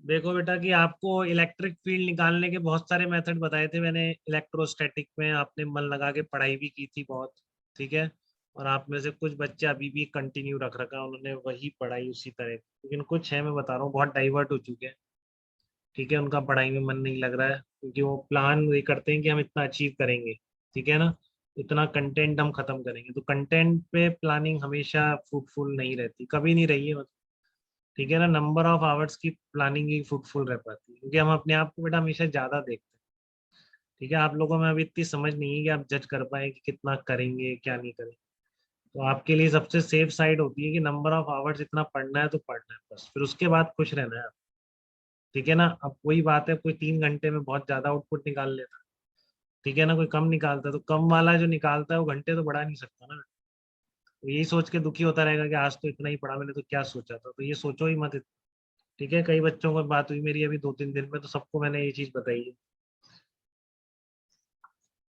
देखो बेटा कि आपको इलेक्ट्रिक फील्ड निकालने के बहुत सारे मेथड बताए थे मैंने इलेक्ट्रोस्टैटिक में, आपने मन लगा के पढ़ाई भी की थी बहुत। ठीक है। और आप में से कुछ बच्चे अभी भी कंटिन्यू रख रखा है, उन्होंने वही पढ़ाई उसी तरह, लेकिन कुछ है मैं बता रहा हूँ बहुत डाइवर्ट हो चुके हैं। ठीक है, उनका पढ़ाई में मन नहीं लग रहा है क्योंकि वो प्लान ये करते हैं कि हम इतना अचीव करेंगे। ठीक है ना, इतना कंटेंट हम खत्म करेंगे, तो कंटेंट पे प्लानिंग हमेशा फ्रूटफुल नहीं रहती, कभी नहीं रही है मतलब। ठीक है ना, नंबर ऑफ आवर्स की प्लानिंग ही फ्रूटफुल रह पाती है क्योंकि हम अपने आप को बेटा हमेशा ज्यादा देखते हैं। ठीक है, आप लोगों में अभी इतनी समझ नहीं है कि आप जज कर पाए कि कितना करेंगे क्या नहीं करेंगे। तो आपके लिए सबसे सेफ साइड होती है कि नंबर ऑफ आवर्स इतना पढ़ना है तो पढ़ना है बस, फिर उसके बाद खुश रहना है आप। ठीक है ना, अब वही बात है, कोई 3 घंटे में बहुत ज्यादा आउटपुट निकाल लेता है। ठीक है ना, कोई कम निकालता है, तो कम वाला जो निकालता है वो घंटे तो बढ़ा नहीं सकता ना। तो यही सोच के दुखी होता रहेगा कि आज तो इतना ही पढ़ा मैंने तो क्या सोचा था, तो ये सोचो ही मत। ठीक है, कई बच्चों को बात हुई मेरी अभी 2-3 दिन में, तो सबको मैंने ये चीज बताई है।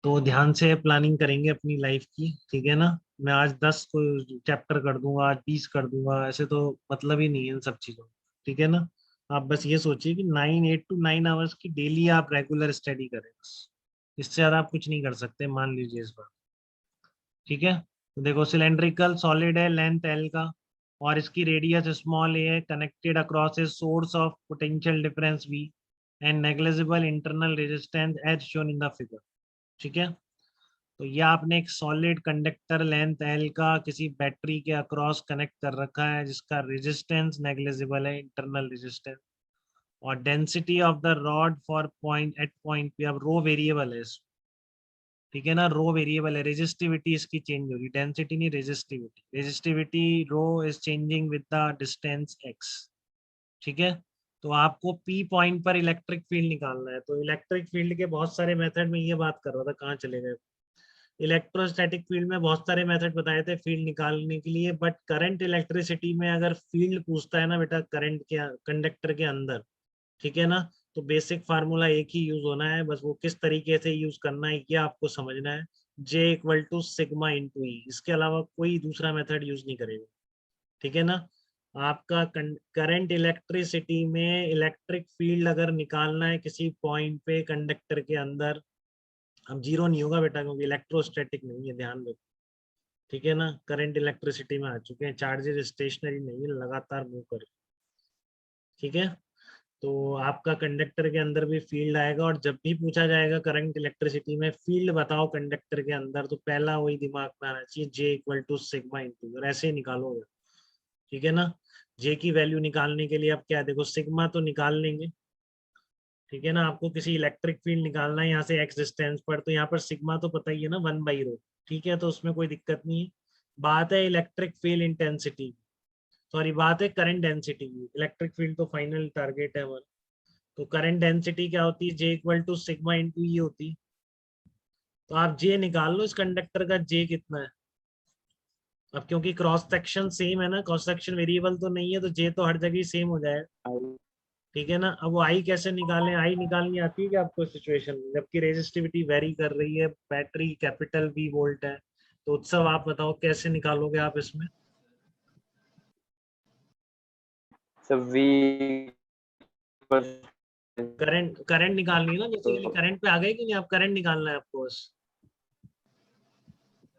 तो ध्यान से प्लानिंग करेंगे अपनी लाइफ की। ठीक है ना, मैं आज 10 को चैप्टर कर दूंगा, आज 20 कर दूंगा, ऐसे तो मतलब ही नहीं है इन सब चीजों में। ठीक है ना, आप बस ये सोचिए कि 8 to 9 आवर्स की डेली आप रेगुलर स्टडी करें बस। इससे ज्यादा आप कुछ नहीं कर सकते, मान लीजिए इस बार। ठीक है, तो देखो सिलेंड्रिकल सॉलिड है, लेंथ एल का, और इसकी रेडियस स्मॉल ए है, connected across a source of potential difference V and negligible internal resistance as shown in the figure. ठीक है, तो ये आपने एक सॉलिड कंडक्टर लेंथ एल का किसी बैटरी के अक्रॉस कनेक्ट कर रखा है जिसका रेजिस्टेंस नेग्लिजिबल है, इंटरनल रेजिस्टेंस। और density of the rod for point at point पे, अब रो वेरिएबल है इसमें। ठीक है ना, रो वेरिएबल है, रेजिस्टिविटी इसकी चेंज होगी, डेंसिटी नहीं resistivity, resistivity rho is changing with the distance x. ठीक है, तो आपको पी पॉइंट पर इलेक्ट्रिक फील्ड निकालना है, तो इलेक्ट्रिक फील्ड के बहुत सारे मेथड में ये बात कर रहा था, कहाँ चले गए। इलेक्ट्रोस्टैटिक फील्ड में बहुत सारे मेथड बताए थे फील्ड निकालने के लिए, बट करंट इलेक्ट्रिसिटी में अगर फील्ड पूछता है ना बेटा करंट के कंडक्टर के अंदर, ठीक है ना, तो बेसिक फार्मूला एक ही यूज होना है, बस वो किस तरीके से यूज करना है ये आपको समझना है। J equal to sigma into E, इसके अलावा कोई दूसरा मेथड यूज नहीं करेगा। ठीक है ना, आपका करंट इलेक्ट्रिसिटी में इलेक्ट्रिक फील्ड अगर निकालना है किसी पॉइंट पे कंडक्टर के अंदर, अब जीरो नहीं होगा बेटा क्योंकि इलेक्ट्रोस्टैटिक नहीं है, ध्यान रखो। ठीक है ना, करंट इलेक्ट्रिसिटी में आ चुके हैं, चार्जेस स्टेशनरी नहीं है, लगातार मूव कर। ठीक है, तो आपका कंडक्टर के अंदर भी फील्ड आएगा, और जब भी पूछा जाएगा करंट इलेक्ट्रिसिटी में फील्ड बताओ कंडक्टर के अंदर, तो पहला वही दिमाग में आना चाहिए, J equal to sigma into, और ऐसे ही निकालोगे। ठीक है ना, J की वैल्यू निकालने के लिए आप क्या, देखो सिग्मा तो निकाल लेंगे। ठीक है ना, आपको किसी इलेक्ट्रिक फील्ड निकालना है यहाँ से एक्स डिस्टेंस पर, तो यहाँ पर सिग्मा तो पता ही है ना, 1/ρ। ठीक है, तो उसमें कोई दिक्कत नहीं है। बात है इलेक्ट्रिक फील्ड इंटेंसिटी, सॉरी बात है करंट डेंसिटी की, इलेक्ट्रिक फील्ड तो फाइनल टारगेट है हमारा। तो करंट डेंसिटी क्या होती है, J equal to sigma into E होती है। तो आप J निकाल लो, इस कंडक्टर का J कितना है। अब क्योंकि क्रॉस सेक्शन सेम है ना, क्रॉस सेक्शन वेरिएबल तो नहीं है, तो J तो हर जगह सेम हो जाएगा। ठीक है ना, अब वो आई कैसे निकालें, आई निकालनी आती है कि आपको सिचुएशन में, जबकि रेजिस्टिविटी वेरी कर रही है, बैटरी कैपिटल V वोल्ट है, तो उत्सव आप बताओ कैसे निकालोगे आप इसमें। सर वी करंट करंट निकालनी है ना, बेसिकली करंट पे आ गए कि नहीं, आप करंट निकालना है आपको बस।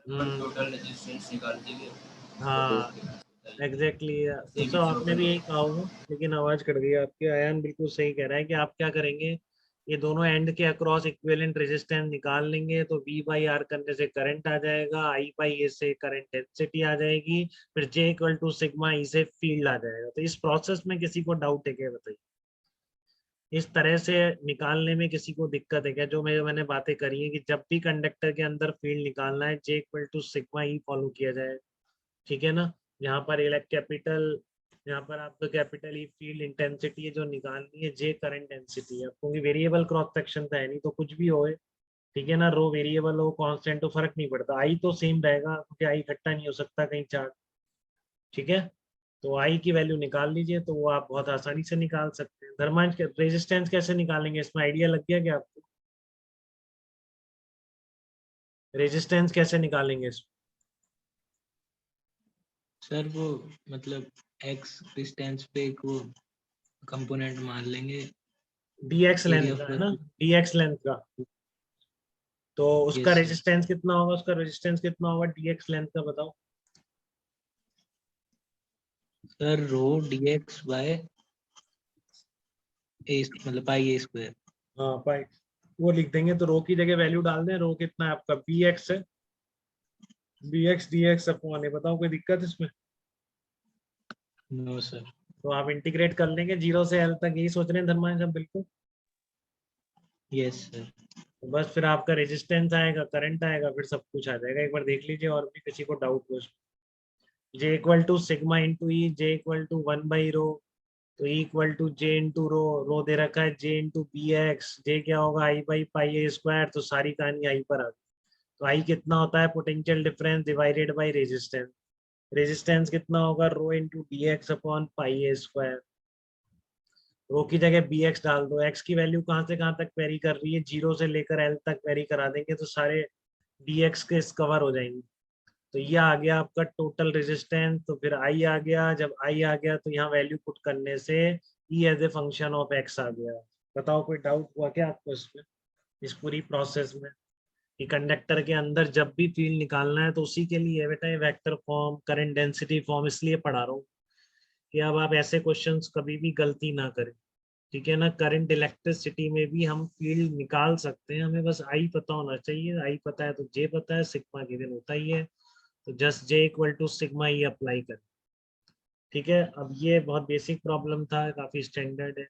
टोटल रेजिस्टेंस निकाल दीजिए। हाँ एग्जैक्टली exactly। उत्सव आपने भी यही कहा होगा, लेकिन आवाज कट गई आपकी। आयान बिल्कुल सही कह रहा है कि आप क्या करेंगे, ये दोनों एंड के अक्रॉस इक्विवेलेंट रेजिस्टेंस निकाल लेंगे, तो V बाई आर करने से करंट आ जाएगा, I बाई ए से करंट डेंसिटी आ जाएगी, फिर J equal to sigma E से फील्ड आ जाएगा। तो इस प्रोसेस में किसी को डाउट है क्या, बताइए। इस तरह से निकालने में किसी को दिक्कत है क्या, जो मैंने बातें करी है कि जब भी कंडक्टर के अंदर फील्ड निकालना है J equal to sigma E follow किया जाए। ठीक है ना, यहाँ पर कैपिटल, यहाँ पर आपको कैपिटल ई फील्ड इंटेंसिटी है जो निकालनी है, J करंट डेंसिटी है, क्योंकि वेरिएबल क्रॉस सेक्शन तो है नहीं, तो कुछ भी होए। ठीक है ना, रो वेरिएबल हो कांस्टेंट हो फर्क नहीं पड़ता, आई तो सेम रहेगा क्योंकि आई इकट्ठा नहीं हो सकता कहीं चार्ज। ठीक है, तो आई की वैल्यू निकाल लीजिए, तो वो आप बहुत आसानी से निकाल सकते हैं। धर्मांश रेजिस्टेंस कैसे निकालेंगे, इसमें आइडिया लग गया क्या आपको, रेजिस्टेंस कैसे निकालेंगे इसमें। सर वो मतलब एक्स डिस्टेंस पे को कंपोनेंट मान लेंगे dx area लेंथ of का है ना, dx लेंथ का, तो उसका yes sir रेजिस्टेंस कितना होगा, उसका रेजिस्टेंस कितना होगा dx लेंथ का बताओ। sir rho dx by a मतलब pi a square हाँ पाई, वो लिख देंगे, तो रो की जगह वैल्यू डाल दें, रो कितना है आपका bx है, bx dx अपॉन है, बताओ कोई दिक्कत इसमें। no sir तो आप इंटीग्रेट कर लेंगे 0 से l तक, यही सोच रहे हैं धर्मान साहब बिल्कुल। yes sir तो बस फिर आपका रेजिस्टेंस आएगा, करंट आएगा, फिर सब कुछ आ जाएगा। एक बार देख लीजिए और भी किसी को डाउट हो। J equal to sigma into E, J equal to 1/ρ, तो E equal to J into rho, rho दे रखा है J into B X, J क्या होगा I by pi A square, तो सारी कहानी I पर आ गई। तो I कितना होता है, potential difference divided by resistance, resistance कितना होगा rho into D X upon pi A square. Rho की जगह बी एक्स डाल दो, एक्स की वैल्यू कहाँ से कहाँ तक वेरी कर रही है, 0 से लेकर एल तक वेरी करा देंगे, तो सारे डी एक्स के कवर हो जाएंगे। तो ये आ गया आपका टोटल रेजिस्टेंस, तो फिर आई आ गया, जब आई आ गया तो यहाँ वैल्यू पुट करने से E as a function of X आ गया। बताओ कोई डाउट हुआ क्या आपको इसमें, इस पूरी प्रोसेस में, कि कंडक्टर के अंदर जब भी फील्ड निकालना है तो उसी के लिए बेटा ये vector form, current density form इसलिए पढ़ा रहा हूँ कि अब आप ऐसे क्वेश्चंस कभी भी गलती ना करें, ठीक है ना। करंट इलेक्ट्रिसिटी में भी हम फील्ड निकाल सकते हैं, हमें बस आई पता होना चाहिए, आई पता है तो जे पता है, सिग्मा गिवन होता ही है, तो just J equal to sigma ही अप्लाई करें, ठीक है। अब ये बहुत बेसिक प्रॉब्लम था, काफी स्टैंडर्ड है,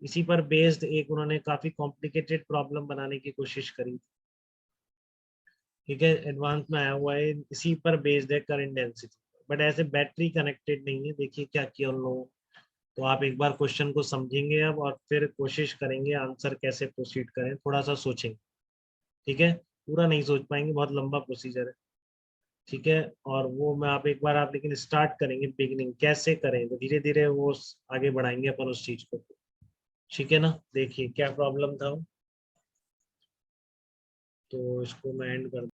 इसी पर बेस्ड एक उन्होंने काफी कॉम्प्लिकेटेड प्रॉब्लम बनाने की कोशिश करी, ठीक है, एडवांस में आया हुआ है, इसी पर बेस्ड है करंट डेंसिटी, बट ऐसे बैटरी कनेक्टेड नहीं है। देखिए क्या किया उन लोगों, तो आप एक बार क्वेश्चन को समझेंगे अब, और फिर कोशिश करेंगे आंसर कैसे प्रोसीड करें, थोड़ा सा सोचेंगे, ठीक है, पूरा नहीं सोच पाएंगे, बहुत लंबा प्रोसीजर है, ठीक है। और वो मैं आप एक बार आप लेकिन स्टार्ट करेंगे, बिगिनिंग कैसे करें, तो धीरे धीरे वो आगे बढ़ाएंगे अपन उस चीज को, ठीक है ना। देखिए क्या प्रॉब्लम था वो, तो इसको मैं एंड कर